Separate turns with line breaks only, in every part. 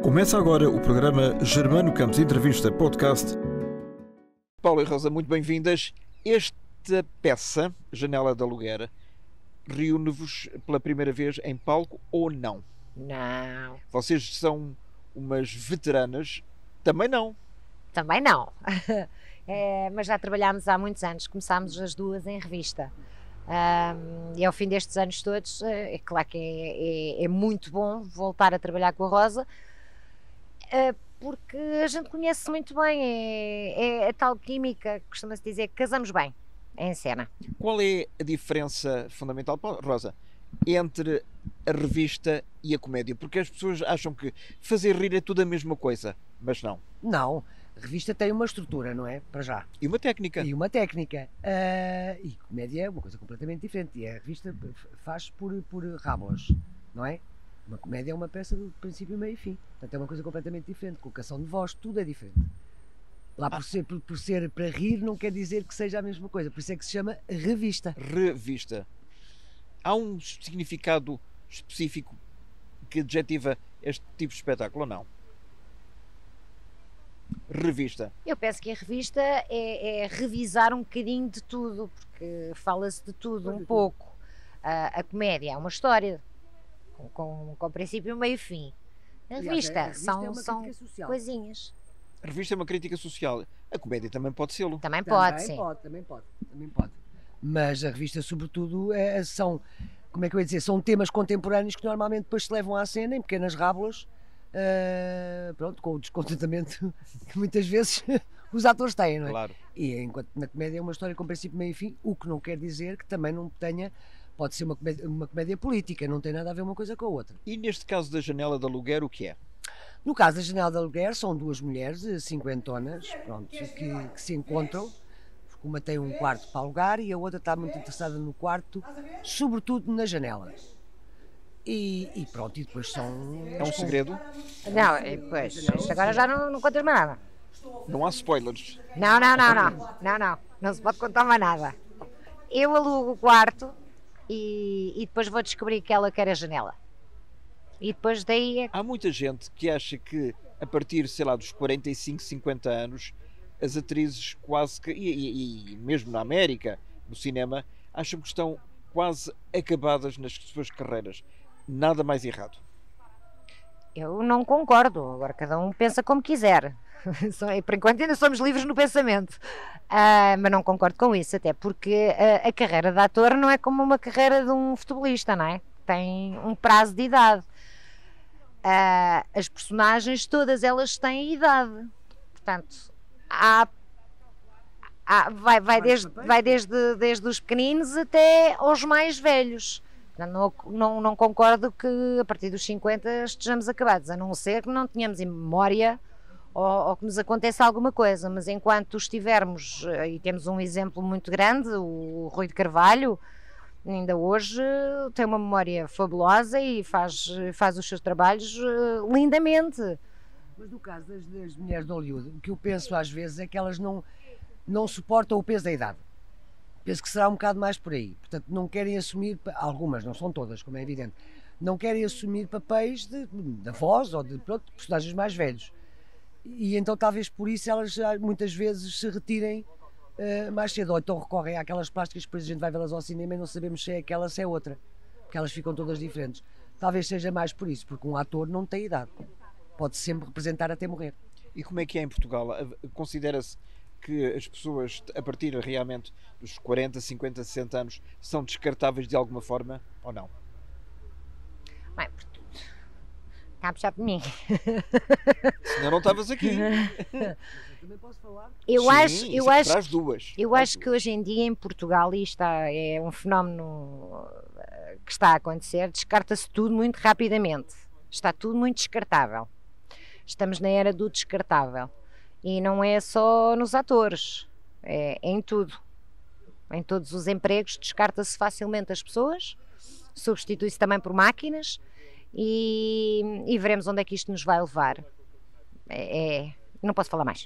Começa agora o programa Germano Campos Entrevista Podcast. Paulo e Rosa, muito bem-vindas. Esta peça, Janela de Aluguer, reúne-vos pela primeira vez em palco ou não?
Não.
Vocês são umas veteranas? Também não.
Também não. Mas já trabalhámos há muitos anos, começámos as duas em revista. E ao fim destes anos todos, é claro que é muito bom voltar a trabalhar com a Rosa, porque a gente conhece muito bem, é a tal química, costuma-se dizer que casamos bem em cena.
Qual é a diferença fundamental, Rosa, entre a revista e a comédia? Porque as pessoas acham que fazer rir é tudo a mesma coisa, mas não.
Não, a revista tem uma estrutura, não é? Para já.
E uma técnica.
E uma técnica. E comédia é uma coisa completamente diferente. E a revista faz por rábulas, não é? Uma comédia é uma peça do princípio, meio e fim. Portanto, é uma coisa completamente diferente. Colocação de voz, tudo é diferente. Lá por ser para rir não quer dizer que seja a mesma coisa. Por isso é que se chama revista.
Revista. Há um significado específico que adjetiva este tipo de espetáculo ou não? Revista.
Eu penso que a revista é revisar um bocadinho de tudo, porque fala-se de tudo um pouco. A comédia é uma história com princípio, meio e fim. A revista são coisinhas.
A revista é uma crítica social. A comédia também pode ser.
Também pode, sim.
Também pode. Mas a revista, sobretudo, são, como é que eu ia dizer, são temas contemporâneos que normalmente depois se levam à cena em pequenas rábulas, pronto, com o descontentamento que muitas vezes os atores têm, não é?
Claro.
E enquanto na comédia é uma história com princípio, meio e fim, o que não quer dizer que também não tenha, pode ser uma comédia política, não tem nada a ver uma coisa com a outra.
E neste caso da Janela de Aluguer, o que é?
No caso da Janela de Aluguer, são duas mulheres, cinquentonas, pronto, que se encontram. Uma tem um quarto para alugar e a outra está muito interessada no quarto, sobretudo na janela. E pronto, e depois são...
É um segredo?
Não, pois, isto agora já não contas mais nada.
Não há spoilers?
Não se pode contar mais nada. Eu alugo o quarto e depois vou descobrir que ela quer a janela. E depois daí...
Há muita gente que acha que a partir, sei lá, dos 45, 50 anos, as atrizes quase que, e mesmo na América, no cinema, acham que estão quase acabadas nas suas carreiras. Nada mais errado.
Eu não concordo. Agora cada um pensa como quiser. Por enquanto ainda somos livres no pensamento. Mas não concordo com isso, até porque a carreira de ator não é como uma carreira de um futebolista, não é? Tem um prazo de idade. As personagens, todas elas têm idade. Portanto, vai desde os pequeninos até aos mais velhos. Não concordo que a partir dos 50 estejamos acabados, a não ser que não tenhamos em memória ou que nos aconteça alguma coisa, mas enquanto estivermos, e temos um exemplo muito grande, o Rui de Carvalho, ainda hoje tem uma memória fabulosa e faz os seus trabalhos lindamente.
Mas no caso das mulheres de Hollywood, o que eu penso às vezes é que elas não suportam o peso da idade. Penso que será um bocado mais por aí. Portanto, não querem assumir, algumas, não são todas, como é evidente, não querem assumir papéis de avós ou de personagens mais velhos. E então talvez por isso elas muitas vezes se retirem mais cedo, ou então recorrem àquelas plásticas que depois a gente vai vê-las ao cinema e não sabemos se é aquela ou se é outra, porque elas ficam todas diferentes. Talvez seja mais por isso, porque um ator não tem idade, pode sempre representar até morrer.
E como é que é em Portugal? Considera-se que as pessoas, a partir realmente dos 40, 50, 60 anos, são descartáveis de alguma forma, ou não?
Bem, está a puxar por mim.
Senão não estavas aqui.
Também posso falar?
Eu acho
que
hoje em dia em Portugal, e isto é um fenómeno que está a acontecer, descarta-se tudo muito rapidamente. Está tudo muito descartável. Estamos na era do descartável. E não é só nos atores, é em tudo. Em todos os empregos descarta-se facilmente as pessoas, substitui-se também por máquinas e veremos onde é que isto nos vai levar. Não posso falar mais.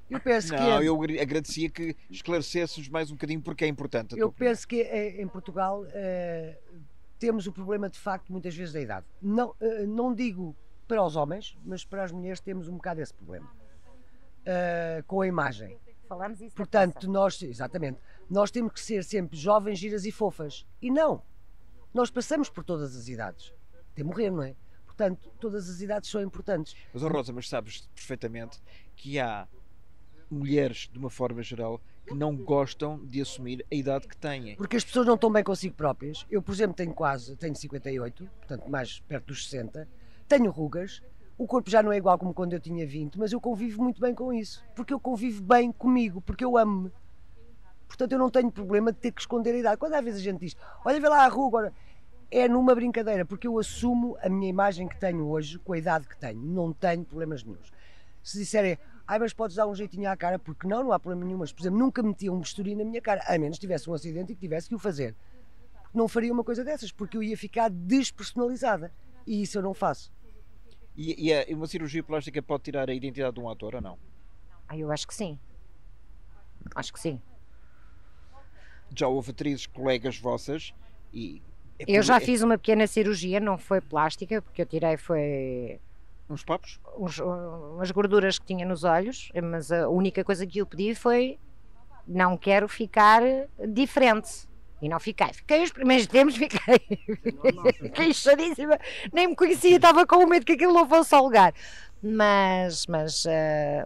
Eu penso
eu agradecia que esclarecesses mais um bocadinho porque é importante.
Eu penso que em Portugal temos o problema de facto muitas vezes da idade. Não digo para os homens, mas para as mulheres temos um bocado esse problema. Com a imagem.
Falamos isso.
Portanto, exatamente, nós temos que ser sempre jovens, giras e fofas. E não, nós passamos por todas as idades. Até morrer, não é? Portanto, todas as idades são importantes.
Mas, oh Rosa, mas sabes perfeitamente que há mulheres, de uma forma geral, que não gostam de assumir a idade que têm.
Porque as pessoas não estão bem consigo próprias. Eu, por exemplo, tenho 58, portanto mais perto dos 60, tenho rugas, o corpo já não é igual como quando eu tinha 20, mas eu convivo muito bem com isso, porque eu convivo bem comigo, porque eu amo-me. Portanto, eu não tenho problema de ter que esconder a idade. Quando às vezes a gente diz, olha, vê lá a ruga, agora, é numa brincadeira, porque eu assumo a minha imagem que tenho hoje, com a idade que tenho, não tenho problemas nenhuns. Se disserem, mas podes dar um jeitinho à cara, porque não há problema nenhum, mas, por exemplo, nunca metia um bisturi na minha cara, a menos que tivesse um acidente e que tivesse que o fazer. Não faria uma coisa dessas, porque eu ia ficar despersonalizada, e isso eu não faço.
E uma cirurgia plástica pode tirar a identidade de um ator ou não?
Eu acho que sim. Acho que sim.
Já houve atrizes, colegas vossas, e...
Eu já fiz uma pequena cirurgia, não foi plástica, porque eu tirei foi...
Uns papos?
Umas gorduras que tinha nos olhos, mas a única coisa que eu pedi foi não quero ficar diferente. E não fiquei. Fiquei os primeiros tempos, fiquei inchadíssima, nem me conhecia, estava com medo que aquilo não fosse ao lugar. Mas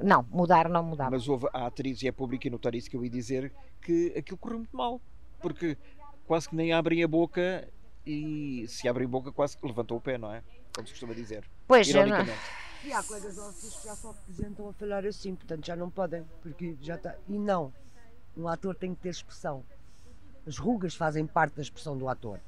não, mudar não mudava.
Mas houve a atriz e é público e notar isso que eu ia dizer, que aquilo correu muito mal, porque quase que nem abrem a boca e se abrem a boca quase que levantam o pé, não é? Como se costuma dizer.
Pois,
ironicamente.
E há colegas nossos que já só representam a falhar assim, portanto já não podem, porque já está. E não, um ator tem que ter expressão. As rugas fazem parte da expressão do ator.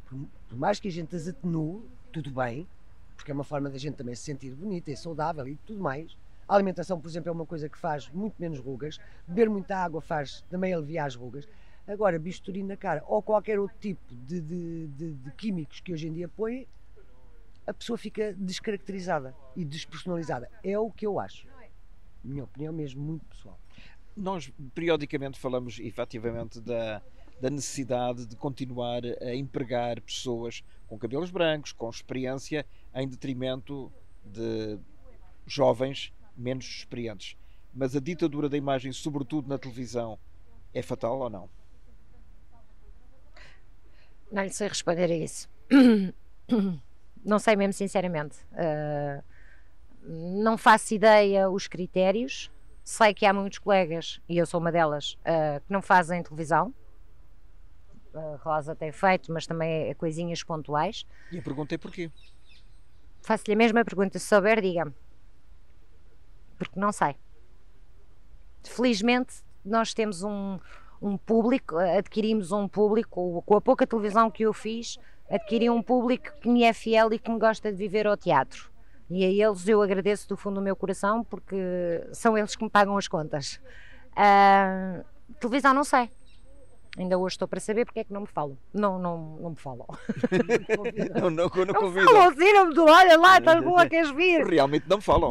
Por mais que a gente as atenue, tudo bem, porque é uma forma da gente também se sentir bonita e saudável e tudo mais. A alimentação, por exemplo, é uma coisa que faz muito menos rugas. Beber muita água faz também aliviar as rugas. Agora, bisturi na cara ou qualquer outro tipo de químicos que hoje em dia põem, a pessoa fica descaracterizada e despersonalizada. É o que eu acho. Minha opinião mesmo, muito pessoal.
Nós periodicamente falamos efetivamente da necessidade de continuar a empregar pessoas com cabelos brancos, com experiência, em detrimento de jovens menos experientes. Mas a ditadura da imagem, sobretudo na televisão, é fatal ou não?
Não lhe sei responder a isso. Não sei mesmo, sinceramente. Não faço ideia os critérios. Sei que há muitos colegas, e eu sou uma delas, que não fazem televisão. A Rosa tem feito, mas também é coisinhas pontuais.
E eu perguntei porquê.
Faço-lhe a mesma pergunta, se souber, diga-me. Porque não sei. Felizmente, nós temos um público, adquirimos um público, com a pouca televisão que eu fiz, adquiri um público que me é fiel e que me gosta de viver ao teatro. E a eles eu agradeço do fundo do meu coração, porque são eles que me pagam as contas. Televisão não sei. Ainda hoje estou para saber porque é que não me falam. Não me falam.
não convido.
Falam assim, não me dão, olha lá, estás boa, queres vir?
Realmente não falam.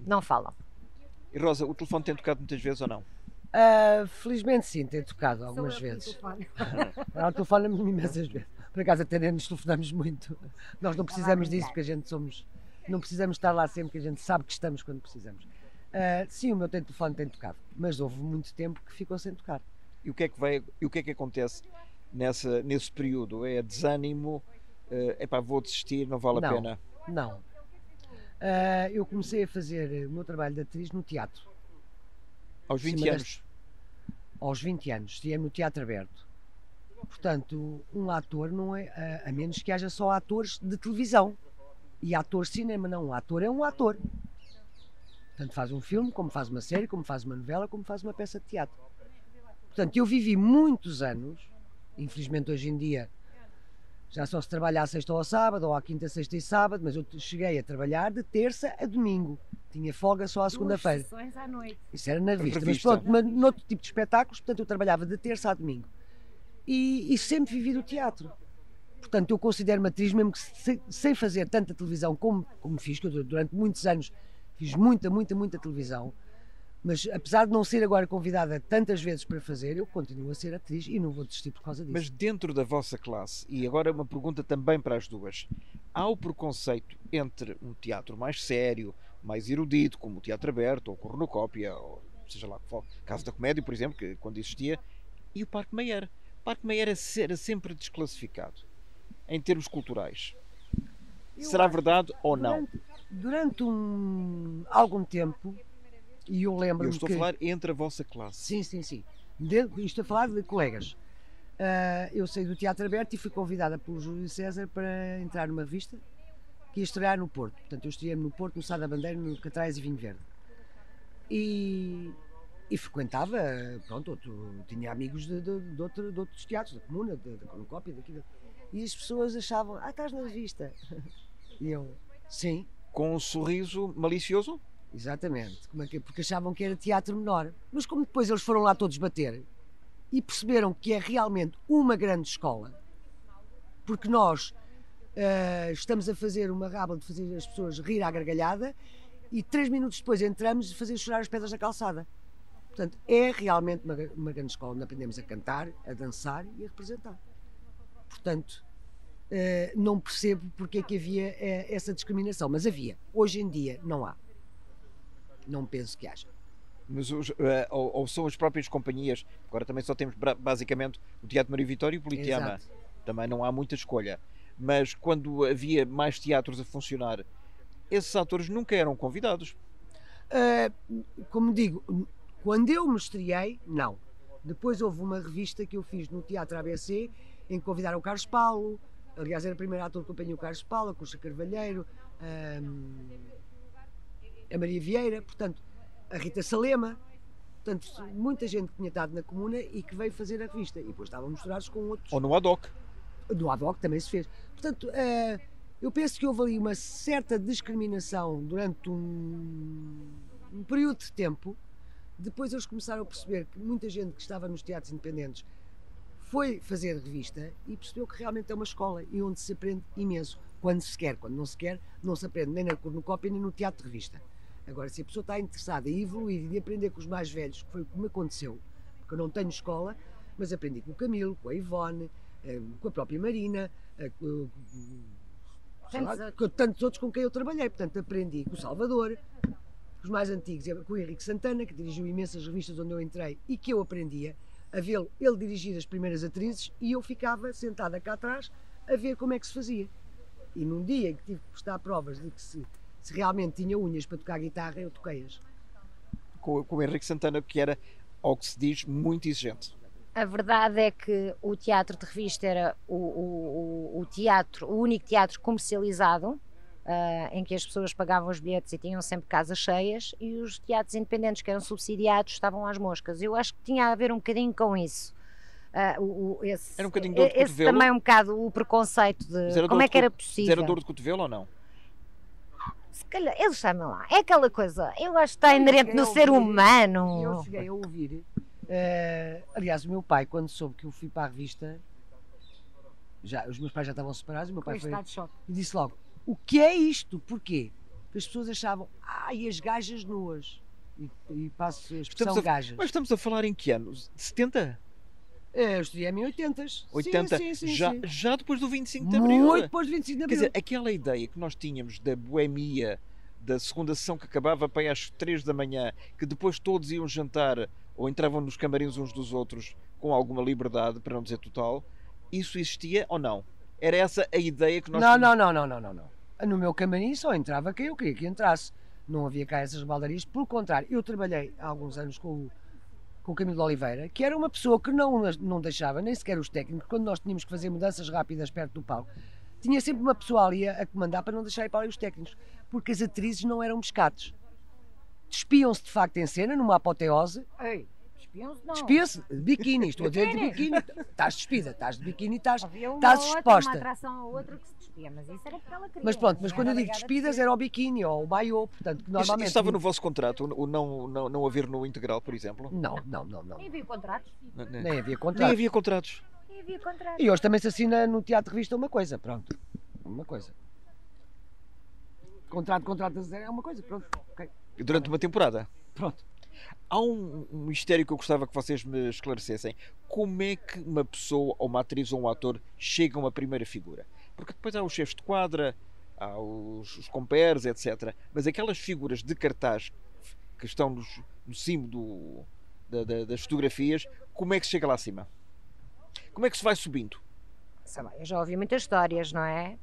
Não falam.
E Rosa, o telefone tem tocado muitas vezes ou não?
Felizmente sim, tem tocado algumas vezes. Ela telefona-me imensas vezes. Por acaso até nos telefonamos muito. Nós não precisamos disso porque a gente não precisamos estar lá sempre, que a gente sabe que estamos quando precisamos. Sim, o meu telefone tem tocado, mas houve muito tempo que ficou sem tocar.
E o que é que acontece nesse período? É desânimo? Vou desistir, não vale a pena?
Não. Eu comecei a fazer o meu trabalho de atriz no teatro.
Aos 20 anos?
Aos 20 anos, estive no Teatro Aberto. Portanto, um ator não é, a menos que haja só atores de televisão. E ator de cinema, não. Um ator é um ator. Tanto faz um filme, como faz uma série, como faz uma novela, como faz uma peça de teatro. Portanto, eu vivi muitos anos, infelizmente hoje em dia já só se trabalha à sexta ou ao sábado, ou à quinta, sexta e sábado, mas eu cheguei a trabalhar de terça a domingo. Tinha folga só à segunda-feira.
Sessões à noite.
Isso era na revista. Mas pronto, noutro tipo de espetáculos, portanto eu trabalhava de terça a domingo. E sempre vivi do teatro. Portanto, eu considero-me atriz, mesmo que sem fazer tanta televisão como fiz, que eu durante muitos anos fiz muita televisão, Mas apesar de não ser agora convidada tantas vezes para fazer, eu continuo a ser atriz e não vou desistir por causa disso.
Mas dentro da vossa classe, e agora uma pergunta também para as duas, há o preconceito entre um teatro mais sério, mais erudito, como o Teatro Aberto, ou Cornucópia, ou seja lá, Casa da Comédia, por exemplo, que quando existia, e o Parque Mayer. O Parque Mayer era sempre desclassificado, em termos culturais. Será verdade ou não?
Durante algum tempo, e eu lembro-me
Eu estou a falar entre a vossa classe.
Sim, sim, sim. Estou a falar de colegas. Eu saí do Teatro Aberto e fui convidada pelo Júlio César para entrar numa revista que ia estrear no Porto. Portanto, eu estreiei no Porto, no Sá da Bandeira, no Catrais e Vinho Verde. E frequentava, pronto, tinha amigos de outros teatros, da Comuna, da Cornucópia, daqui. E as pessoas achavam, estás na revista. E eu, sim.
Com um sorriso malicioso?
Exatamente, porque achavam que era teatro menor. Mas como depois eles foram lá todos bater e perceberam que é realmente uma grande escola, porque nós estamos a fazer uma rábula de fazer as pessoas rir à gargalhada e 3 minutos depois entramos e fazer chorar as pedras da calçada. Portanto, é realmente uma grande escola onde aprendemos a cantar, a dançar e a representar. Portanto, não percebo porque é que havia essa discriminação, mas havia. Hoje em dia não há. Não penso que haja.
Mas ou são as próprias companhias, agora também só temos basicamente o Teatro Maria Vitória e o Politeama.
Exato.
Também não há muita escolha. Mas quando havia mais teatros a funcionar, esses atores nunca eram convidados.
Como digo, quando eu me estreiei, não. Depois houve uma revista que eu fiz no Teatro ABC em que convidaram o Carlos Paulo. Aliás, era o primeiro ator que acompanhei o Carlos Paulo, a Costa Carvalheiro, a Maria Vieira, portanto, a Rita Salema, portanto, muita gente que tinha estado na Comuna e que veio fazer a revista. E depois estavam misturados com outros.
Ou no Ad-hoc.
No Ad-hoc também se fez. Portanto, eu penso que houve ali uma certa discriminação durante um período de tempo. Depois eles começaram a perceber que muita gente que estava nos teatros independentes foi fazer revista e percebeu que realmente é uma escola e onde se aprende imenso. Quando se quer, quando não se quer, não se aprende nem na Cornucópia nem no teatro de revista. Agora, se a pessoa está interessada em evoluir e aprender com os mais velhos, que foi o que me aconteceu, porque eu não tenho escola, mas aprendi com o Camilo, com a Ivone, com a própria Marina, com tantos outros com quem eu trabalhei. Portanto, aprendi com o Salvador, com os mais antigos, com o Henrique Santana, que dirigiu imensas revistas onde eu entrei e que eu aprendia a vê-lo, ele dirigir as primeiras atrizes e eu ficava sentada cá atrás a ver como é que se fazia. E num dia em que tive que prestar provas de que se realmente tinha unhas para tocar guitarra, eu toquei-as.
Com o Henrique Santana, que era, ao que se diz, muito exigente.
A verdade é que o teatro de revista era o único teatro comercializado, em que as pessoas pagavam os bilhetes e tinham sempre casas cheias, e os teatros independentes que eram subsidiados estavam às moscas. Eu acho que tinha a ver um bocadinho com isso.
Era um bocadinho dor de
esse
cotovelo.
Também um bocado o preconceito de como é que era possível.
Era dor de cotovelo ou não?
Se calhar, eles sabem lá, é aquela coisa, eu acho que está inerente no ser humano.
Eu cheguei a ouvir, aliás, o meu pai, quando soube que eu fui para a revista, os meus pais já estavam separados, o meu pai foi e disse logo, o que é isto? Porquê? Porque as pessoas achavam, e as gajas nuas, e passo a expressão gajas.
Mas estamos a falar em que anos? 70?
Eu estudei em 80.
80?
Sim.
Já depois do 25 de Abril?
Muito depois do 25 de Abril.
Quer dizer, aquela ideia que nós tínhamos da boemia, da segunda sessão que acabava para aí às 3 da manhã, que depois todos iam jantar ou entravam nos camarins uns dos outros com alguma liberdade, para não dizer total, isso existia ou não? Era essa a ideia que nós tínhamos?
Não. No meu camarim só entrava quem eu queria que entrasse. Não havia cá essas baldarias. Pelo contrário, eu trabalhei há alguns anos com o Camilo de Oliveira, que era uma pessoa que não deixava nem sequer os técnicos, quando nós tínhamos que fazer mudanças rápidas perto do palco, tinha sempre uma pessoa ali a comandar para não deixar ir para ali os técnicos, porque as atrizes não eram pescados. Despiam-se de facto em cena, numa apoteose.
Ei, despiam-se não.
Despiam-se de biquíni, estou a dizer de biquíni. Estás despida, estás de biquíni, estás exposta.
Uma atração ou outra que se despia, mas isso era porque ela queria.
Mas pronto, mas quando eu digo despidas era o biquíni ou o maiô, portanto, que normalmente...
Isso estava no vosso contrato, o não haver no integral, por exemplo?
Não.
Nem havia contratos.
Nem havia contratos.
Nem havia contratos.
E hoje também se assina no Teatro de Revista uma coisa, pronto. Uma coisa. Contrato a zero é uma coisa, pronto. Okay.
Durante uma temporada?
Pronto.
Há um mistério que eu gostava que vocês me esclarecessem. Como é que uma pessoa, ou uma atriz ou um ator, chega a uma primeira figura? Porque depois há os chefes de quadra, há os compères, etc. Mas aquelas figuras de cartaz que estão no cimo das fotografias, como é que se chega lá acima? Como é que se vai subindo?
Sei lá, eu já ouvi muitas histórias, não é?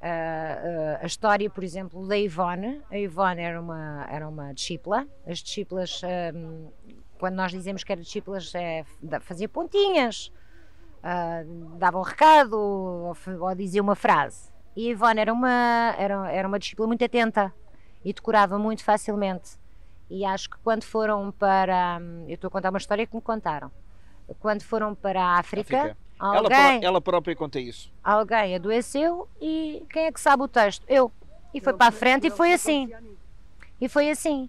A história, por exemplo, da Ivone. A Ivone era uma discípula. As discípulas, quando nós dizemos que era discípulas, fazia pontinhas, dava um recado ou dizia uma frase. E a Ivone era uma discípula muito atenta e decorava muito facilmente. E acho que quando foram para... Eu estou a contar uma história que me contaram. Quando foram para a África.
Ela própria conta isso.
Alguém adoeceu e quem é que sabe o texto? Eu. E foi para a frente e foi assim. E foi assim.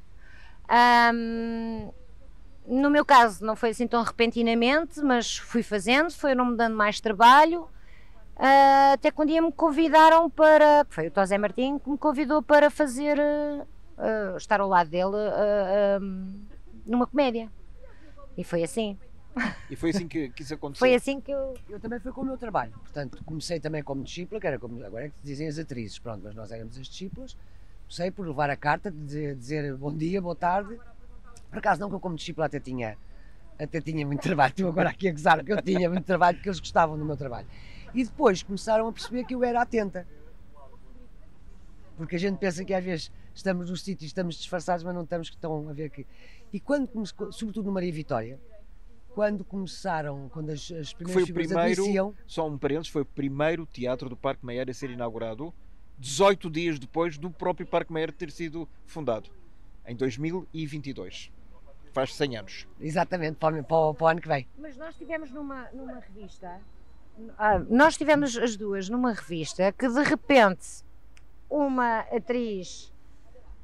No meu caso não foi assim tão repentinamente, mas fui fazendo, foram-me dando mais trabalho, até que um dia me convidaram para... Foi o Tosé Martim que me convidou para fazer... estar ao lado dele numa comédia. E foi assim.
E foi assim que isso aconteceu?
Foi assim que eu
também foi com o meu trabalho. Portanto, comecei também como discípula, que era como agora é que dizem as atrizes, pronto, mas nós éramos as discípulas. Comecei por levar a carta, de dizer bom dia, boa tarde. Por acaso não, que eu como discípula até tinha muito trabalho. Estou agora aqui a gozar que eu tinha muito trabalho, porque eles gostavam do meu trabalho. E depois começaram a perceber que eu era atenta. Porque a gente pensa que às vezes estamos nos sítios, estamos disfarçados, mas não estamos que estão a ver aqui. E quando começou, sobretudo no Maria Vitória, quando as primeiras figuras adoeciam...
Só um parênteses, foi o primeiro teatro do Parque Mayer a ser inaugurado 18 dias depois do próprio Parque Mayer ter sido fundado, em 2022. Faz 100 anos.
Exatamente, para o ano que vem.
Mas nós estivemos numa revista, nós estivemos as duas numa revista que de repente uma atriz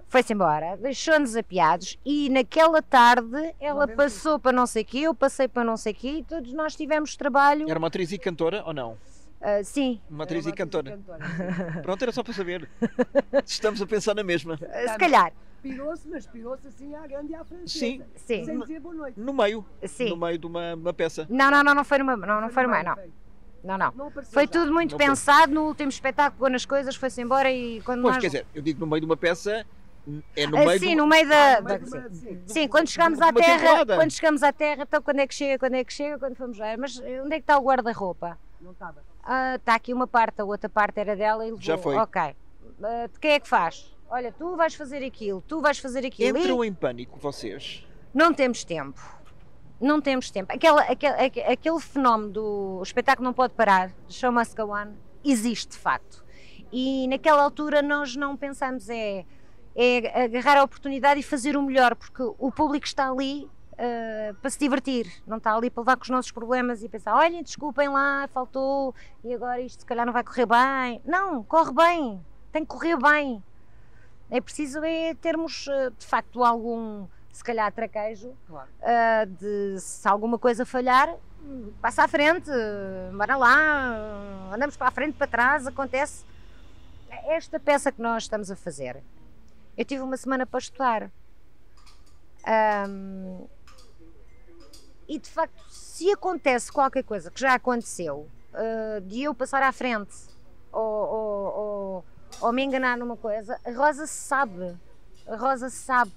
foi-se embora, deixou-nos apiados e naquela tarde ela passou para não sei o quê, eu passei para não sei o quê e todos nós tivemos trabalho.
Era uma atriz e cantora ou não?
Sim.
Uma atriz e cantora. Pronto, era só para saber. Estamos a pensar na mesma.
Se calhar.
Pirou-se assim à grande e à francesa.
Sim.
Sem dizer boa noite.
No meio.
Sim.
No meio de uma peça.
Não foi numa, não foi no meio, não. Não. Foi tudo muito pensado, no último espetáculo, pôs nas coisas, foi-se embora e quando
Pois,
nós...
quer dizer, eu digo no meio de uma peça, é no meio
sim, no meio da...
Sim,
quando chegamos à terra, então quando é que chega, quando fomos lá, mas onde é que está o guarda-roupa?
Não estava.
Está aqui uma parte, a outra parte era dela e levou.
Já foi.
Ok. Quem é que faz? Olha, tu vais fazer aquilo.
Entram em pânico vocês?
Não temos tempo. Aquele fenómeno do espetáculo não pode parar, show must go on, existe de facto. E naquela altura nós não pensamos é agarrar a oportunidade e fazer o melhor, porque o público está ali para se divertir, não está ali para levar com os nossos problemas e pensar, olhem, desculpem lá, faltou, e agora isto se calhar não vai correr bem. Não, corre bem, tem que correr bem. É preciso termos de facto algum, se calhar, traquejo,
claro.
Se alguma coisa falhar, passa à frente, bora lá, andamos para a frente, para trás, acontece. Esta peça que nós estamos a fazer, eu tive uma semana para estudar. E de facto, se acontece qualquer coisa que já aconteceu, de eu passar à frente ou me enganar numa coisa, a Rosa sabe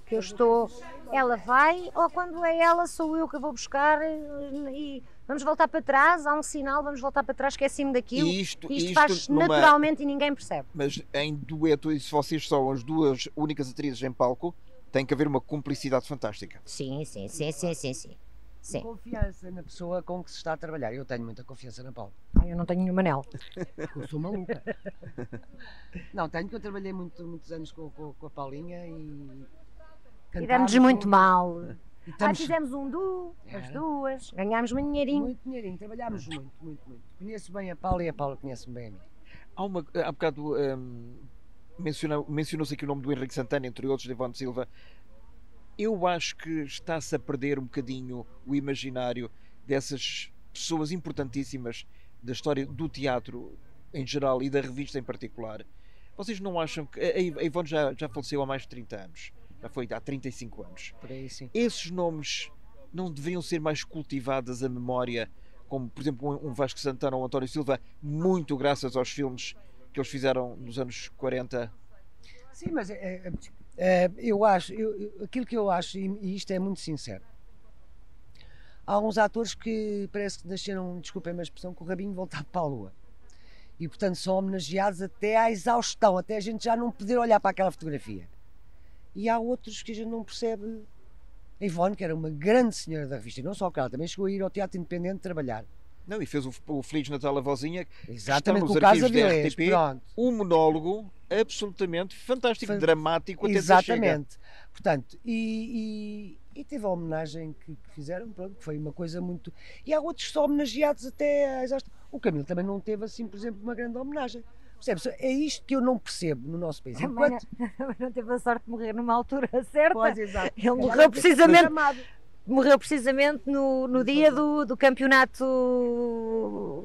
que eu estou, ela vai, ou quando é ela sou eu que a vou buscar e vamos voltar para trás, há um sinal, vamos voltar para trás, esqueci-me daquilo. Isto faz naturalmente e ninguém percebe.
Mas em dueto, e se vocês são as duas únicas atrizes em palco, tem que haver uma cumplicidade fantástica.
Sim. Sim.
Confiança na pessoa com que se está a trabalhar. Eu tenho muita confiança na Paula.
Eu não tenho nenhum anel.
Eu sou maluca. Não, tenho, que eu trabalhei muitos anos com a Paulinha e
demos muito mal. Fizemos um duo, as duas, ganhámos muito dinheirinho.
Muito dinheirinho, trabalhámos muito. Conheço bem a Paula e a Paula conhece-me bem a mim.
Há bocado mencionou-se aqui o nome do Henrique Santana, entre outros, de Ivone Silva. Eu acho que está-se a perder um bocadinho o imaginário dessas pessoas importantíssimas da história do teatro em geral e da revista em particular. Vocês não acham que... A Ivone já faleceu há mais de 30 anos. já foi há 35 anos.
Por aí, sim.
Esses nomes não deveriam ser mais cultivadas a memória, como por exemplo um Vasco Santana ou um António Silva, muito graças aos filmes que eles fizeram nos anos 40?
Sim, mas eu acho, aquilo que eu acho, e isto é muito sincero, há uns atores que parece que nasceram, desculpem a expressão, com o rabinho voltado para a lua. E portanto são homenageados até à exaustão, até a gente já não poder olhar para aquela fotografia. E há outros que a gente não percebe. A Ivone, que era uma grande senhora da revista, e não só que ela também chegou a ir ao Teatro Independente trabalhar.
Não, e fez o Feliz Natal à Vozinha.
Exatamente,
Está
com o
nos
Casa
arquivos da
Vilés,
RTP,
pronto.
um monólogo absolutamente fantástico, dramático, até
exatamente. Portanto, e teve a homenagem que fizeram, pronto, foi uma coisa muito... E há outros que são homenageados até à exaustão. O Camilo também não teve, assim, por exemplo, uma grande homenagem. Percebes? É isto que eu não percebo no nosso país.
Também não teve a sorte de morrer numa altura certa.
Pois, exato.
Ele morreu precisamente no dia do campeonato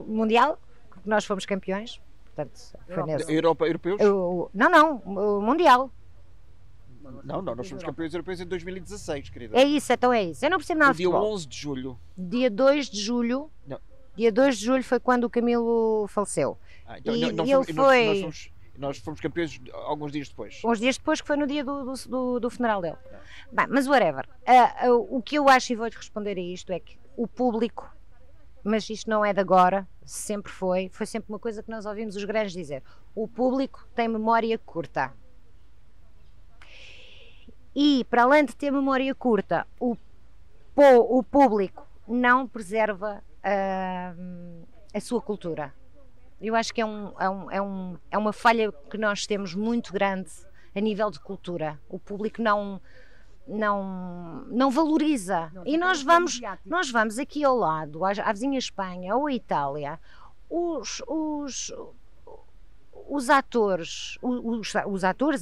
mundial, que nós fomos campeões. Portanto, foi nesse.
Europeus?
Não, o mundial.
Não, nós fomos campeões europeus em 2016, querida.
É isso, então é isso. Eu não percebo nada de
Dia
futebol.
11 de julho.
Dia 2 de julho.
Não.
Dia 2 de julho foi quando o Camilo faleceu.
Então,
E
nós
ele foi...
Nós fomos campeões alguns dias depois.
Uns dias depois, que foi no dia do funeral dele. Bem, mas whatever. O que eu acho, e vou-lhe responder a isto, é que o público, mas isto não é de agora, sempre foi sempre uma coisa que nós ouvimos os grandes dizer: o público tem memória curta. E, para além de ter memória curta, o público não preserva a sua cultura. Eu acho que é uma falha que nós temos muito grande a nível de cultura. O público não valoriza. E nós vamos aqui ao lado, à vizinha Espanha ou à Itália, os atores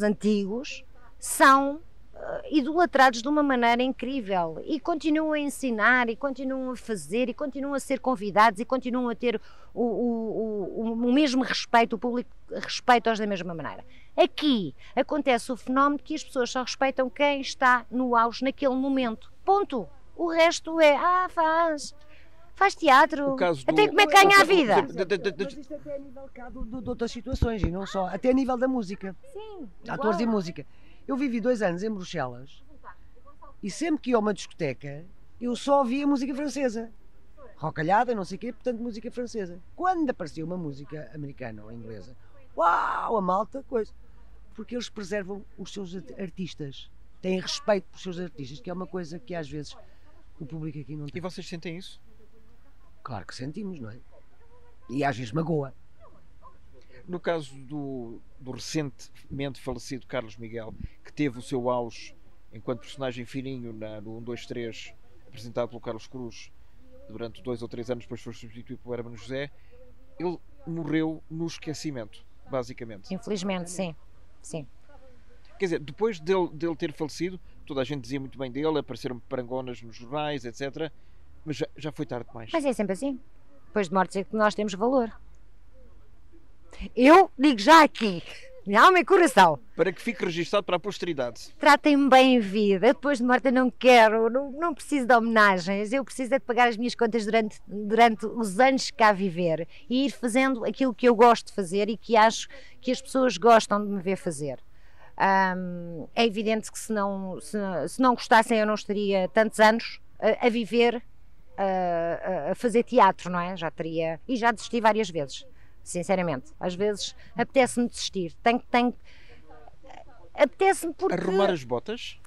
antigos são idolatrados de uma maneira incrível e continuam a ensinar e continuam a fazer e continuam a ser convidados e continuam a ter o mesmo respeito, o público respeita-os da mesma maneira. Aqui acontece o fenómeno de que as pessoas só respeitam quem está no auge naquele momento, ponto. O resto é, faz teatro, até como é que ganha a vida.
Mas isto até a nível de outras situações e não só, até a nível da música.
Sim,
atores e música. Eu vivi 2 anos em Bruxelas e sempre que ia a uma discoteca eu só ouvia música francesa, rocalhada, não sei o quê, portanto música francesa. Quando aparecia uma música americana ou inglesa, uau, a malta, coisa, porque eles preservam os seus artistas, têm respeito pelos seus artistas, que é uma coisa que às vezes o público aqui não tem.
E vocês sentem isso?
Claro que sentimos, não é? E às vezes magoa.
No caso do recentemente falecido Carlos Miguel, que teve o seu auge enquanto personagem fininho no 1, 2, 3, apresentado pelo Carlos Cruz durante 2 ou 3 anos, depois foi substituído pelo Hermano José, ele morreu no esquecimento, basicamente.
Infelizmente, sim.
Quer dizer, depois dele ter falecido, toda a gente dizia muito bem dele, apareceram parangonas nos jornais, etc. Mas já foi tarde demais.
Mas é sempre assim. Depois de mortes é que nós temos valor. Eu digo já aqui, minha alma e coração.
Para que fique registado para a posteridade.
Tratem-me bem em vida. Depois de morte eu não quero, não preciso de homenagens. Eu preciso é de pagar as minhas contas durante os anos que cá viver e ir fazendo aquilo que eu gosto de fazer e que acho que as pessoas gostam de me ver fazer. É evidente que se não gostassem eu não estaria tantos anos a viver, a fazer teatro, não é? Já teria, e já desisti várias vezes. Sinceramente, às vezes apetece-me desistir. Apetece-me porque...
Arrumar as botas?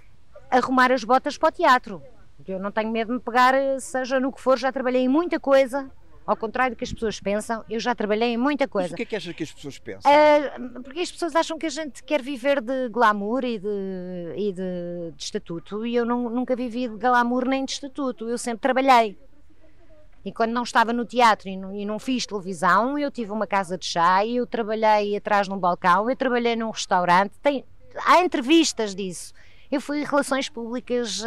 Arrumar as botas para o teatro. Eu não tenho medo de me pegar, seja no que for, já trabalhei em muita coisa. Ao contrário do que as pessoas pensam, eu já trabalhei em muita coisa.
Mas o que é que achas que as pessoas pensam?
Porque as pessoas acham que a gente quer viver de glamour e de estatuto, e eu nunca vivi de glamour nem de estatuto. Eu sempre trabalhei. E quando não estava no teatro e não fiz televisão, eu tive uma casa de chá, eu trabalhei atrás num balcão, eu trabalhei num restaurante, há entrevistas disso. Eu fui em relações públicas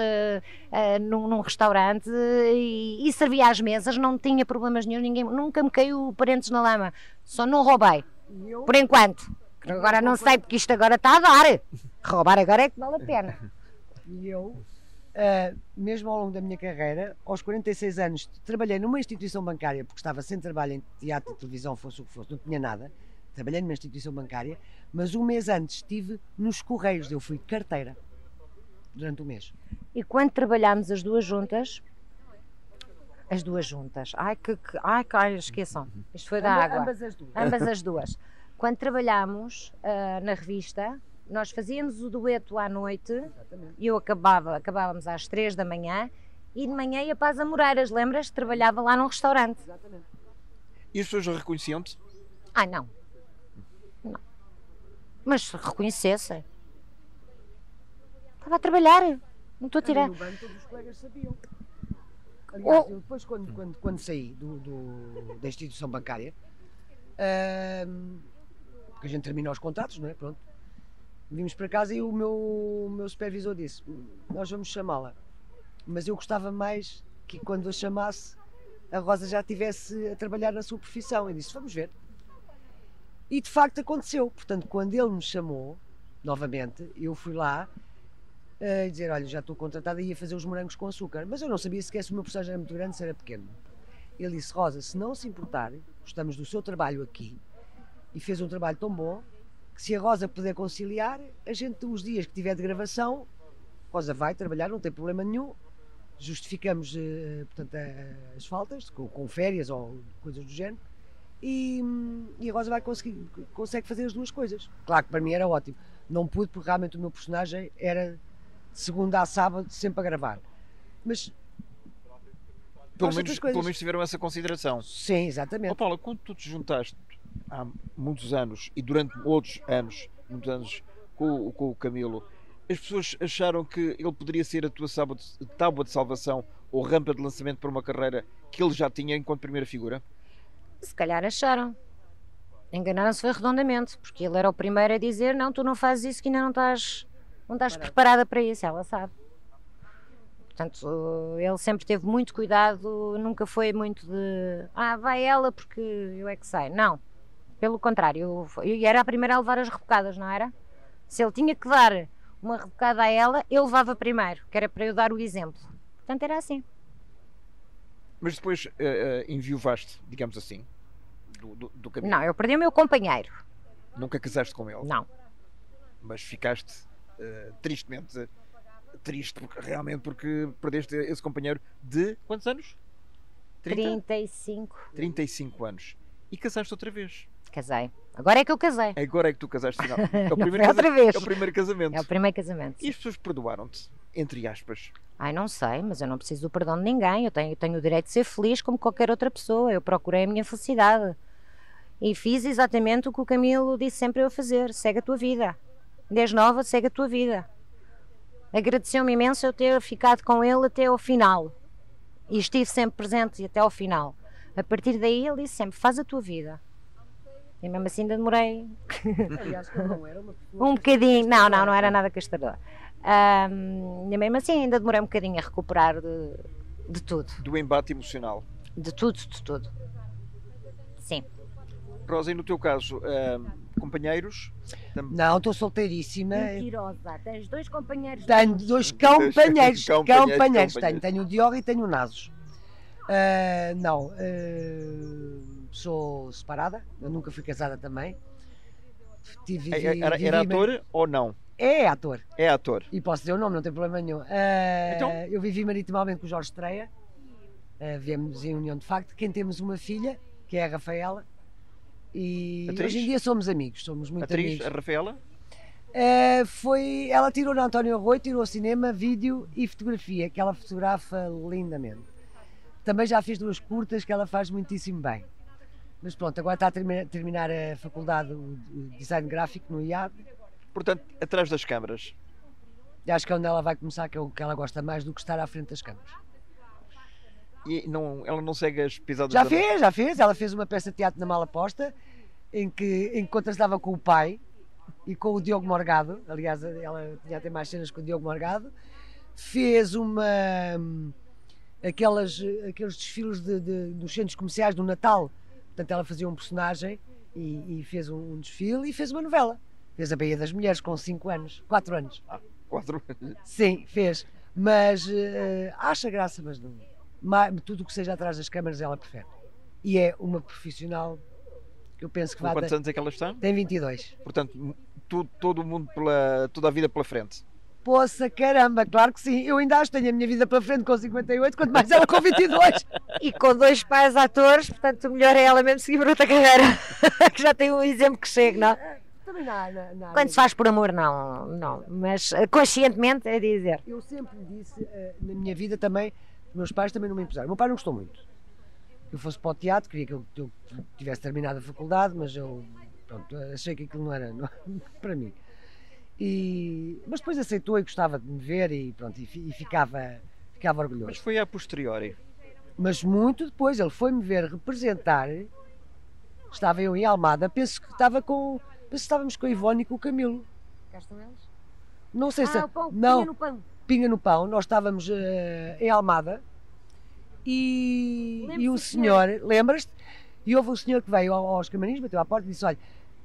num restaurante e servia às mesas, não tinha problemas nenhum, nunca me caiu parentes na lama, só não roubei, por enquanto. Agora não sei, porque isto agora está a dar. Roubar agora é que vale a pena.
E eu, mesmo ao longo da minha carreira, aos 46 anos, trabalhei numa instituição bancária, porque estava sem trabalho em teatro e televisão, fosse o que fosse, não tinha nada. Trabalhei numa instituição bancária, mas um mês antes estive nos Correios, eu fui carteira durante um mês.
E quando trabalhámos as duas juntas, esqueçam, isto foi da água.
Ambas as duas.
Ambas as duas. Quando trabalhámos na revista, nós fazíamos o dueto à noite.
Exatamente.
E acabávamos às 3 da manhã e de manhã ia para as Amoreiras, lembras? Trabalhava lá num restaurante.
Exatamente.
E as pessoas reconheciam-te?
Ai, não. Não. Mas se reconhecessem. Estava a trabalhar. Não estou a tirar.
No banco todos os colegas sabiam. Aliás, eu depois quando saí da instituição bancária, porque a gente termina os contratos, não é? Pronto. Vimos para casa e o meu supervisor disse: nós vamos chamá-la, mas eu gostava mais que quando a chamasse a Rosa já estivesse a trabalhar na sua profissão. Eu disse: vamos ver. E de facto aconteceu. Portanto, quando ele me chamou novamente, eu fui lá a dizer: olha, já estou contratada e ia fazer os morangos com açúcar, mas eu não sabia sequer se o meu personagem era muito grande, se era pequeno. Ele disse: Rosa, se não se importar, gostamos do seu trabalho aqui e fez um trabalho tão bom que se a Rosa puder conciliar, a gente, os dias que tiver de gravação, Rosa vai trabalhar, não tem problema nenhum, justificamos portanto, as faltas, com férias ou coisas do género, e a Rosa consegue fazer as duas coisas. Claro que para mim era ótimo, não pude porque realmente o meu personagem era de segunda a sábado sempre a gravar, mas
pelo menos tiveram essa consideração.
Sim, exatamente.
Oh, Paula, quando tu te juntaste há muitos anos e durante muitos anos com o Camilo, as pessoas acharam que ele poderia ser a tua tábua de salvação ou rampa de lançamento para uma carreira que ele já tinha enquanto primeira figura?
Se calhar acharam. Enganaram-se foi redondamente, porque ele era o primeiro a dizer: não, tu não fazes isso que ainda não estás preparada para isso, ela sabe. Portanto, ele sempre teve muito cuidado, nunca foi muito de vai ela porque eu é que sei. Não, pelo contrário, eu era a primeira a levar as rebocadas, não era? Se ele tinha que dar uma rebocada a ela, eu levava primeiro, que era para eu dar o exemplo. Portanto, era assim.
Mas depois enviuvaste, digamos assim, do Camilo.
Não, eu perdi o meu companheiro.
Nunca casaste com ele?
Não.
Mas ficaste tristemente triste, porque perdeste esse companheiro de quantos anos?
35.
35 anos. E casaste outra vez?
Casei. Agora é que eu casei.
Agora é que tu casaste, final. É o
Não,
primeiro
outra vez.
É o primeiro casamento.
É o primeiro casamento.
E as pessoas perdoaram-te, entre aspas?
Ai, não sei, mas eu não preciso do perdão de ninguém. Eu tenho o direito de ser feliz como qualquer outra pessoa. Eu procurei a minha felicidade. E fiz exatamente o que o Camilo disse sempre eu fazer. Segue a tua vida. Desde nova, segue a tua vida. Agradeceu-me imenso eu ter ficado com ele até ao final. E estive sempre presente até ao final. A partir daí ele disse sempre: faz a tua vida. E mesmo assim ainda demorei.
Aliás, que não era uma pessoa
um bocadinho. Não era nada castrador. E mesmo assim ainda demorei um bocadinho a recuperar de tudo.
Do embate emocional.
De tudo. Sim.
Rosa, e no teu caso, companheiros?
Não, estou solteiríssima.
Mentirosa. Tens dois companheiros.
Tenho dois companheiros.
Companheiros.
Tenho o Diogo e tenho o Nasos. Sou separada, eu nunca fui casada também.
Era ator ou não?
É ator.
É ator.
E posso dizer o nome, não tem problema nenhum.
Então?
Eu vivi maritimamente com o Jorge Estreia. Viemos em união de facto. Quem temos uma filha, que é a Rafaela. E
atriz?
Hoje em dia somos amigos, somos muito
atriz,
amigos.
A Rafaela?
Ela tirou na António Arroio, tirou cinema, vídeo e fotografia, que ela fotografa lindamente. Também já fez 2 curtas que ela faz muitíssimo bem. Mas pronto, agora está a terminar a faculdade de design gráfico no IAD.
Portanto, atrás das câmaras.
E acho que é onde ela vai começar, que é o que ela gosta mais do que estar à frente das câmaras.
E ela não segue as pisadas
Já fez. Ela fez uma peça de teatro na Mala Posta, em que contrastava com o pai e com o Diogo Morgado. Aliás, ela tinha até mais cenas com o Diogo Morgado. Fez aqueles desfiles dos centros comerciais do Natal. Portanto, ela fazia um personagem e fez um desfile e fez uma novela. Fez a Baía das Mulheres com 4 anos.
4.
Sim, fez. Mas acha graça, mas não. Tudo o que seja atrás das câmaras ela prefere. E é uma profissional que eu penso que
Com
vai.
quantos anos é que ela está?
Tem 22.
Portanto, todo o mundo, toda a vida pela frente.
Poça, caramba, claro que sim. Eu ainda acho que tenho a minha vida pela frente com 58, quanto mais ela com 22.
E com 2 pais atores, portanto o melhor é ela mesmo seguir por outra carreira. Que já tem um exemplo que chega, não?
Também não.
Quando se faz por amor, não. Mas conscientemente é dizer.
Eu sempre disse, na minha vida também, os meus pais também não me impuseram. O meu pai não gostou muito. Eu fosse para o teatro, queria que eu tivesse terminado a faculdade, mas eu pronto, achei que aquilo não era para mim. Mas depois aceitou e gostava de me ver e pronto, e ficava orgulhoso.
Mas foi a posteriori.
Mas muito depois, ele foi-me ver representar, estava eu em Almada, penso que estávamos com a Ivone e com o Camilo.
Cá estão eles?
Não sei se...
o pão,
não,
pinga no pão.
Pinga no pão, nós estávamos em Almada e o senhor, lembras-te? E houve um senhor que veio aos camarins, bateu à porta e disse, olha,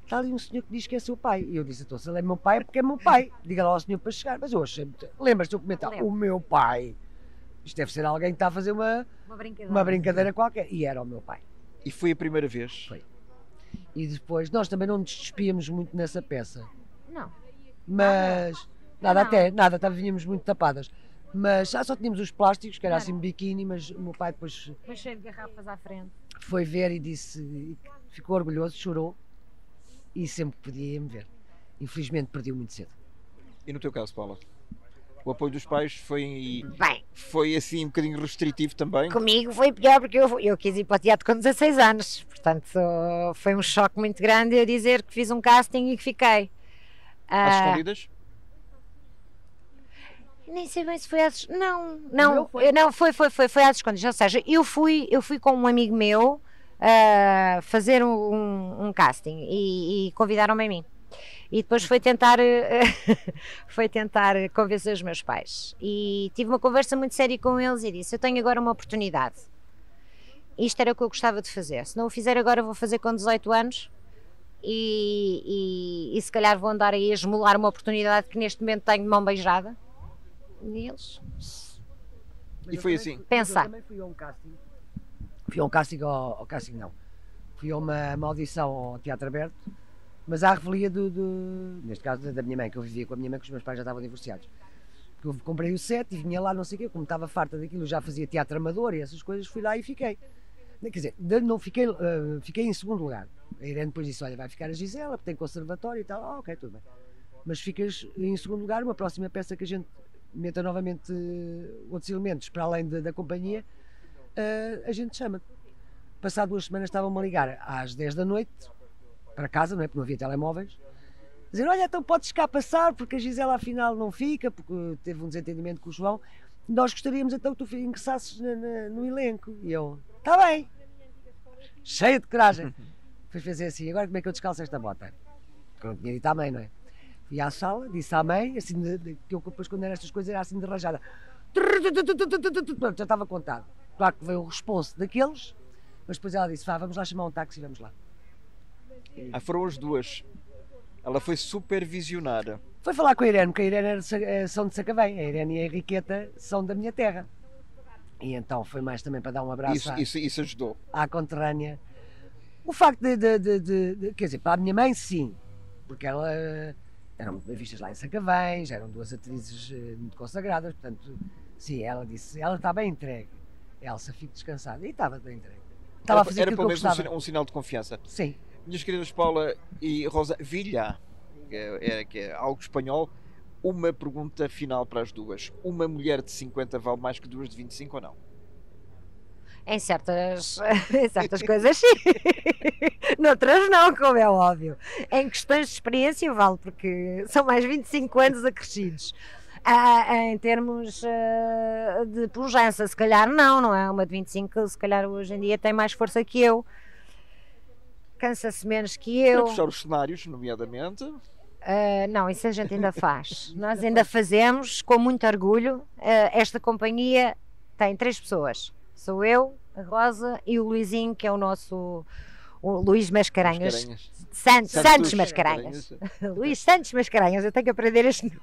está ali um senhor que diz que é seu pai. E eu disse, então, se ele é meu pai, é porque é meu pai. Diga lá ao senhor para chegar. Mas eu achei, lembras-te de eu comentar, o meu pai, isto deve ser alguém que está a fazer uma brincadeira qualquer. E era o meu pai.
E foi a primeira vez?
Foi. E depois, nós também não nos despíamos muito nessa peça.
Não.
Mas, vínhamos muito tapadas. Mas só tínhamos os plásticos, que era assim biquíni, mas o meu pai depois
cheio de garrafas à frente.
Foi ver e disse, ficou orgulhoso, chorou e sempre podia ir-me ver. Infelizmente perdi-o muito cedo.
E no teu caso, Paula? O apoio dos pais foi assim um bocadinho restritivo também?
Comigo foi pior porque eu quis ir para o teatro com 16 anos, portanto foi um choque muito grande eu dizer que fiz um casting e que fiquei.
Às escondidas?
Nem sei bem se foi às... Não, foi às escondidas, ou seja, eu fui com um amigo meu fazer um casting e convidaram-me a mim. E depois foi tentar convencer os meus pais. E tive uma conversa muito séria com eles e disse, eu tenho agora uma oportunidade. Isto era o que eu gostava de fazer. Se não o fizer agora, vou fazer com 18 anos e se calhar vou andar aí a esmolar uma oportunidade que neste momento tenho de mão beijada. E eles...
E foi assim?
Pensar.
Eu também fui a um casting. Fui a um casting ao casting não. Fui a uma audição ao Teatro Aberto, mas à revelia neste caso da minha mãe, que eu vivia com a minha mãe, que os meus pais já estavam divorciados. Eu comprei o set e vinha lá, não sei o quê, como estava farta daquilo, já fazia teatro amador e essas coisas, fui lá e fiquei. Quer dizer, não fiquei, fiquei em segundo lugar. A Irene depois disse, olha, vai ficar a Gisela, porque tem conservatório e tal, ok, tudo bem. Mas ficas em segundo lugar, uma próxima peça que a gente meta novamente outros elementos para além da companhia, a gente chama. Passado 2 semanas estavam-me a ligar às 10 da noite, para casa, não é? Porque não havia telemóveis, dizer, olha, então podes cá passar, porque a Gisela afinal não fica, porque teve um desentendimento com o João, nós gostaríamos então que tu ingressasses no elenco. E eu, está bem, cheia de coragem. Depois pensei assim, agora como é que eu descalço esta bota? Porque eu não tinha dito à mãe, não é? Fui à sala, disse à mãe, assim, que eu depois quando eram estas coisas era assim de rajada. Já estava contado. Claro que veio o responso daqueles, mas depois ela disse, vamos lá chamar um táxi e vamos lá.
Foram as duas. Ela foi supervisionada.
Foi falar com a Irene, porque a Irene são de Sacavém, a Irene e a Henriqueta são da minha terra. E então foi mais também para dar um abraço
isso ajudou.
À conterrânea. O facto quer dizer, para a minha mãe sim, porque ela eram vistas lá em Sacavém, já eram 2 atrizes muito consagradas, portanto, sim, ela disse, ela está bem entregue. Elsa, fique descansada. E estava bem entregue. Estava a fazer
era
aquilo
pelo
que eu
menos um sinal de confiança.
Sim.
Minhas queridas Paula e Rosa Vilha, que é algo espanhol, uma pergunta final para as duas. Uma mulher de 50 vale mais que 2 de 25 ou não?
Em certas coisas sim, noutras não, como é óbvio. Em questões de experiência vale, porque são mais 25 anos acrescidos. Em termos de pujança, se calhar não é? Uma de 25, se calhar hoje em dia tem mais força que eu, cansa-se menos que eu.
Para puxar os cenários, nomeadamente.
Não, isso a gente ainda faz. Nós ainda fazemos com muito orgulho. Esta companhia tem 3 pessoas. Sou eu, a Rosa e o Luizinho, que é o Luís Mascarenhas. Santos Mascarenhas. Luís Santos Mascarenhas, eu tenho que aprender este nome.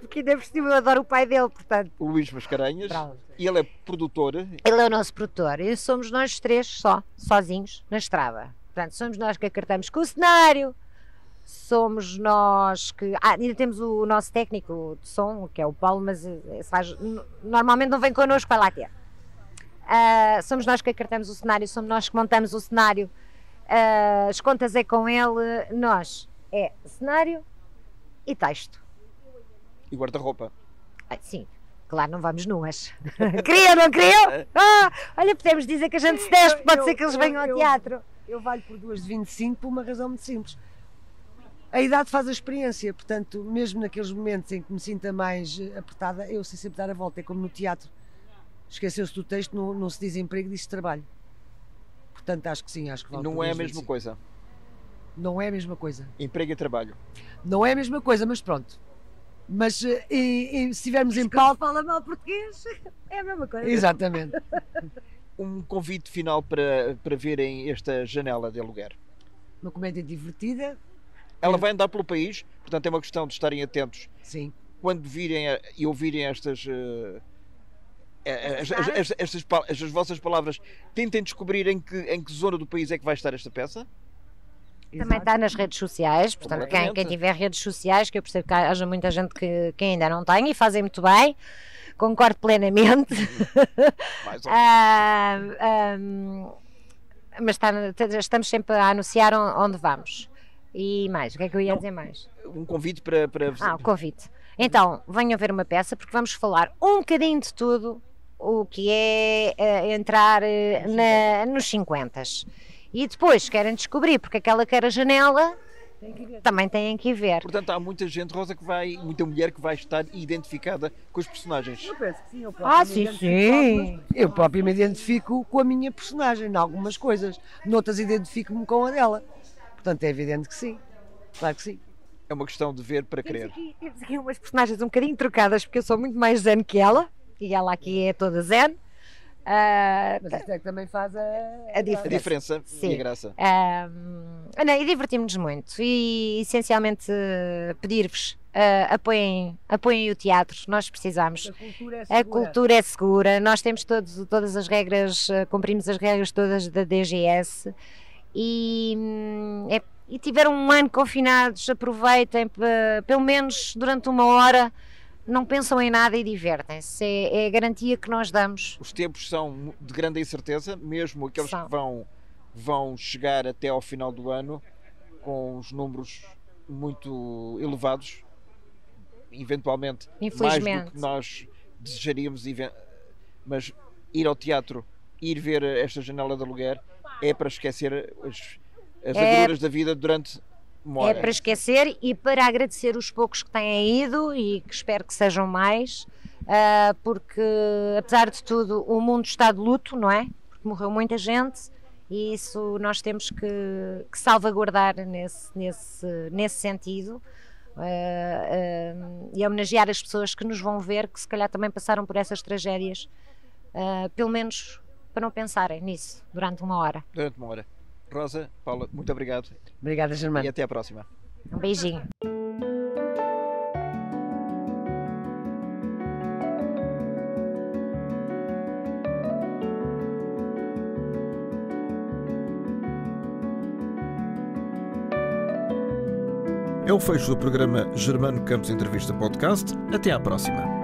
Porque ainda por cima eu adoro o pai dele, portanto.
O Luís Mascarenhas.
Pronto.
E ele é produtor.
Ele é o nosso produtor e somos nós três sozinhos, na estrada. Portanto, somos nós que acartamos com o cenário, somos nós que... ainda temos o nosso técnico de som, que é o Paulo, mas normalmente não vem connosco, vai lá ter. Somos nós que acartamos o cenário, somos nós que montamos o cenário, as contas é com ele, nós é cenário e texto.
E guarda-roupa.
Sim, claro, não vamos nuas. Queriam, não queriam? Olha, podemos dizer que a gente se despe, pode ser que eles venham ao teatro.
Eu valho por 2 de 25 por uma razão muito simples. A idade faz a experiência, portanto, mesmo naqueles momentos em que me sinta mais apertada, eu sei sempre dar a volta, é como no teatro. Esqueceu-se do texto, não se diz emprego, diz trabalho. Portanto, acho que sim, acho que vale.
Não é a mesma coisa.
Não é a mesma coisa.
Emprego e trabalho.
Não é a mesma coisa, mas pronto. Mas se estivermos em palco...
Fala mal português, é a mesma coisa.
Exatamente.
Um convite final para verem esta janela de aluguer.
Uma comédia divertida.
Ela vai andar pelo país, portanto é uma questão de estarem atentos.
Sim.
Quando virem e ouvirem estas vossas palavras, tentem descobrir em que zona do país é que vai estar esta peça.
Também está nas redes sociais, portanto quem tiver redes sociais, que eu percebo que haja muita gente que ainda não tem e fazem muito bem, concordo plenamente. Mas estamos sempre a anunciar onde vamos. E mais, o que é que eu ia dizer mais?
Um convite para...
o convite. Então, venham ver uma peça, porque vamos falar um bocadinho de tudo o que é entrar nos 50s. E depois querem descobrir porque aquela que era janela, também têm que ir ver.
Portanto, há muita gente, Rosa, muita mulher que vai estar identificada com os personagens.
Eu penso que sim, eu próprio
sim.
Eu próprio me identifico com a minha personagem, em algumas coisas. Noutras identifico-me com a dela. Portanto, é evidente que sim. Claro que sim.
É uma questão de ver para crer.
Temos aqui umas personagens um bocadinho trocadas, porque eu sou muito mais zen que ela, e ela aqui é toda zen.
Mas isto é que também faz
a diferença e a graça.
E divertimos-nos muito. E essencialmente pedir-vos apoiem o teatro, nós precisamos. A cultura é segura. Nós temos todas as regras, cumprimos as regras todas da DGS e tiveram um ano confinados, aproveitem, pelo menos durante 1 hora. Não pensam em nada e divertem-se. É a garantia que nós damos.
Os tempos são de grande incerteza, mesmo aqueles que vão chegar até ao final do ano com os números muito elevados, eventualmente mais do que nós desejaríamos, mas ir ao teatro, ir ver esta janela de aluguer é para esquecer as agruras da vida durante uma hora.
É para esquecer e para agradecer os poucos que têm ido e que espero que sejam mais, porque apesar de tudo o mundo está de luto, não é? Porque morreu muita gente e isso nós temos que salvaguardar nesse sentido e homenagear as pessoas que nos vão ver, que se calhar também passaram por essas tragédias, pelo menos para não pensarem nisso durante 1 hora.
Durante 1 hora. Rosa, Paula, muito obrigado.
Obrigada, Germano.
E até à próxima.
Um beijinho.
É o fecho do programa Germano Campos Entrevista Podcast. Até à próxima.